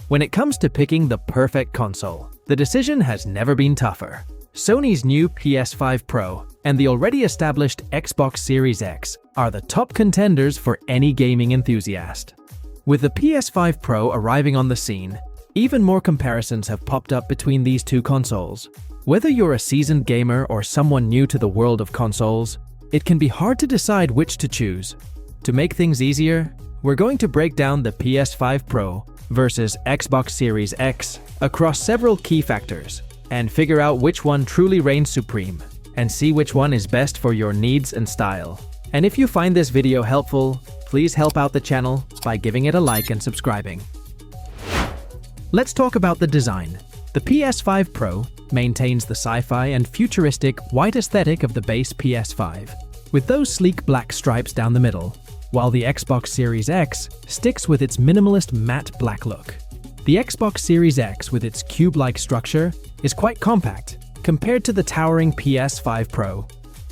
When it comes to picking the perfect console, the decision has never been tougher. Sony's new PS5 Pro and the already established Xbox Series X are the top contenders for any gaming enthusiast. With the PS5 Pro arriving on the scene, even more comparisons have popped up between these two consoles. Whether you're a seasoned gamer or someone new to the world of consoles, it can be hard to decide which to choose. To make things easier, we're going to break down the PS5 Pro versus Xbox Series X across several key factors and figure out which one truly reigns supreme and see which one is best for your needs and style. And if you find this video helpful, please help out the channel by giving it a like and subscribing. Let's talk about the design. The PS5 Pro maintains the sci-fi and futuristic white aesthetic of the base PS5, with those sleek black stripes down the middle, while the Xbox Series X sticks with its minimalist matte black look. The Xbox Series X, with its cube-like structure, is quite compact compared to the towering PS5 Pro.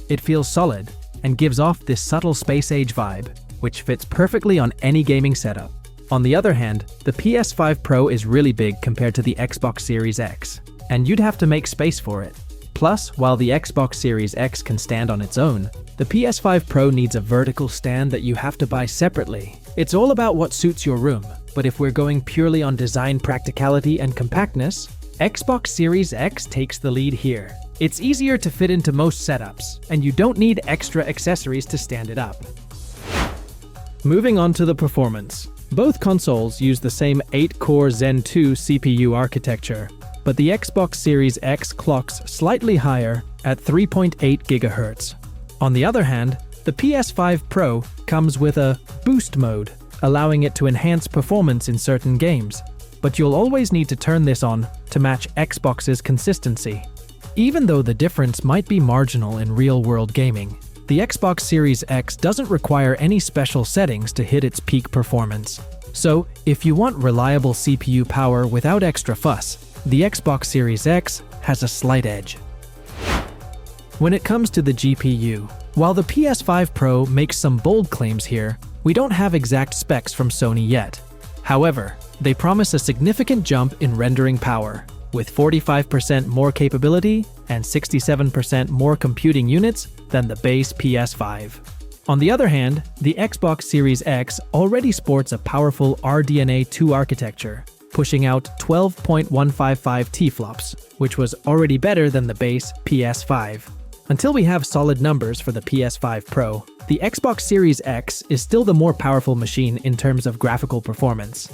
It feels solid and gives off this subtle space-age vibe, which fits perfectly on any gaming setup. On the other hand, the PS5 Pro is really big compared to the Xbox Series X, and you'd have to make space for it. Plus, while the Xbox Series X can stand on its own, the PS5 Pro needs a vertical stand that you have to buy separately. It's all about what suits your room, but if we're going purely on design practicality and compactness, Xbox Series X takes the lead here. It's easier to fit into most setups, and you don't need extra accessories to stand it up. Moving on to the performance. Both consoles use the same 8-core Zen 2 CPU architecture, but the Xbox Series X clocks slightly higher at 3.8 GHz. On the other hand, the PS5 Pro comes with a boost mode, allowing it to enhance performance in certain games, but you'll always need to turn this on to match Xbox's consistency. Even though the difference might be marginal in real-world gaming, the Xbox Series X doesn't require any special settings to hit its peak performance. So, if you want reliable CPU power without extra fuss, the Xbox Series X has a slight edge. When it comes to the GPU, while the PS5 Pro makes some bold claims here, we don't have exact specs from Sony yet. However, they promise a significant jump in rendering power, with 45% more capability and 67% more computing units than the base PS5. On the other hand, the Xbox Series X already sports a powerful RDNA 2 architecture, pushing out 12.155 teraflops, which was already better than the base PS5. Until we have solid numbers for the PS5 Pro, the Xbox Series X is still the more powerful machine in terms of graphical performance.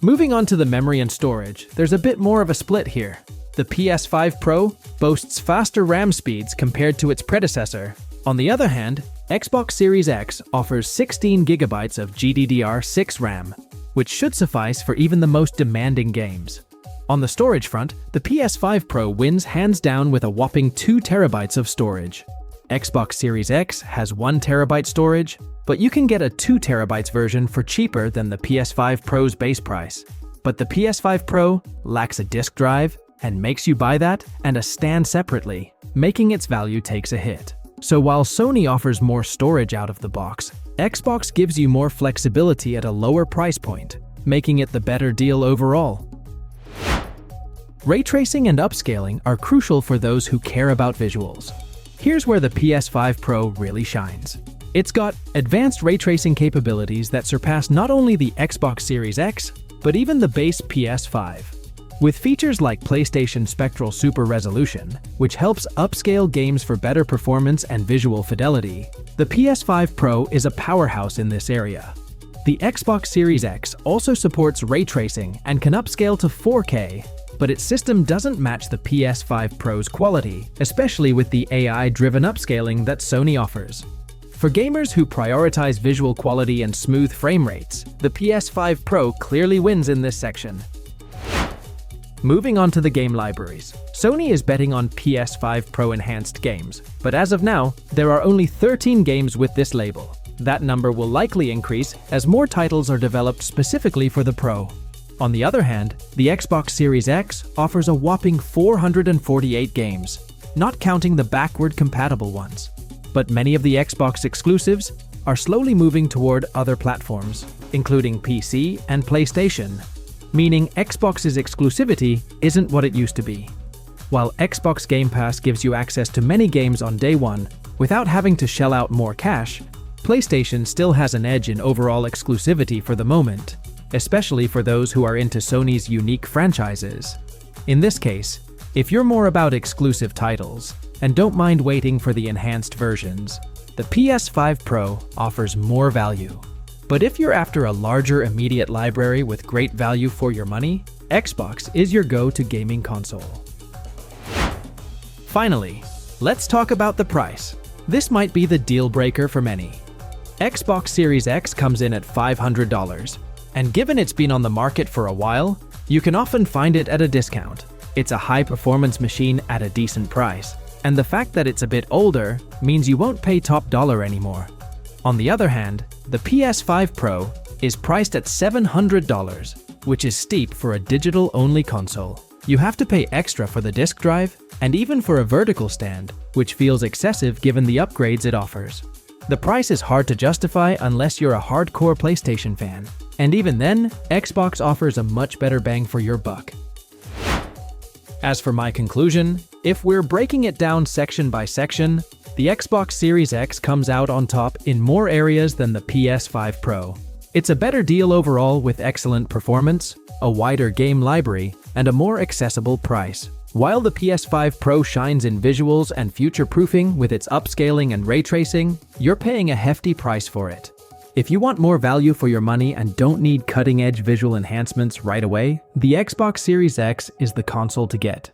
Moving on to the memory and storage, there's a bit more of a split here. The PS5 Pro boasts faster RAM speeds compared to its predecessor. On the other hand, Xbox Series X offers 16 GB of GDDR6 RAM, which should suffice for even the most demanding games. On the storage front, the PS5 Pro wins hands down with a whopping 2 TB of storage. Xbox Series X has 1 TB storage, but you can get a 2 TB version for cheaper than the PS5 Pro's base price. But the PS5 Pro lacks a disk drive and makes you buy that and a stand separately, making its value takes a hit. So while Sony offers more storage out of the box, Xbox gives you more flexibility at a lower price point, making it the better deal overall. Raytracing and upscaling are crucial for those who care about visuals. Here's where the PS5 Pro really shines. It's got advanced ray tracing capabilities that surpass not only the Xbox Series X, but even the base PS5. With features like PlayStation Spectral Super Resolution, which helps upscale games for better performance and visual fidelity, the PS5 Pro is a powerhouse in this area. The Xbox Series X also supports ray tracing and can upscale to 4K, but its system doesn't match the PS5 Pro's quality, especially with the AI-driven upscaling that Sony offers. For gamers who prioritize visual quality and smooth frame rates, the PS5 Pro clearly wins in this section. Moving on to the game libraries. Sony is betting on PS5 Pro enhanced games, but as of now, there are only 13 games with this label. That number will likely increase as more titles are developed specifically for the Pro. On the other hand, the Xbox Series X offers a whopping 448 games, not counting the backward-compatible ones. But many of the Xbox exclusives are slowly moving toward other platforms, including PC and PlayStation. meaning Xbox's exclusivity isn't what it used to be. While Xbox Game Pass gives you access to many games on day one without having to shell out more cash, PlayStation still has an edge in overall exclusivity for the moment, especially for those who are into Sony's unique franchises. In this case, if you're more about exclusive titles and don't mind waiting for the enhanced versions, the PS5 Pro offers more value. But if you're after a larger immediate library with great value for your money, Xbox is your go-to gaming console. Finally, let's talk about the price. This might be the deal breaker for many. Xbox Series X comes in at $500, and given it's been on the market for a while, you can often find it at a discount. It's a high-performance machine at a decent price, and the fact that it's a bit older means you won't pay top dollar anymore. On the other hand, the PS5 Pro is priced at $700, which is steep for a digital-only console. You have to pay extra for the disk drive, and even for a vertical stand, which feels excessive given the upgrades it offers. The price is hard to justify unless you're a hardcore PlayStation fan, and even then, Xbox offers a much better bang for your buck. As for my conclusion, if we're breaking it down section by section, the Xbox Series X comes out on top in more areas than the PS5 Pro. It's a better deal overall with excellent performance, a wider game library, and a more accessible price. While the PS5 Pro shines in visuals and future-proofing with its upscaling and ray tracing, you're paying a hefty price for it. If you want more value for your money and don't need cutting-edge visual enhancements right away, the Xbox Series X is the console to get.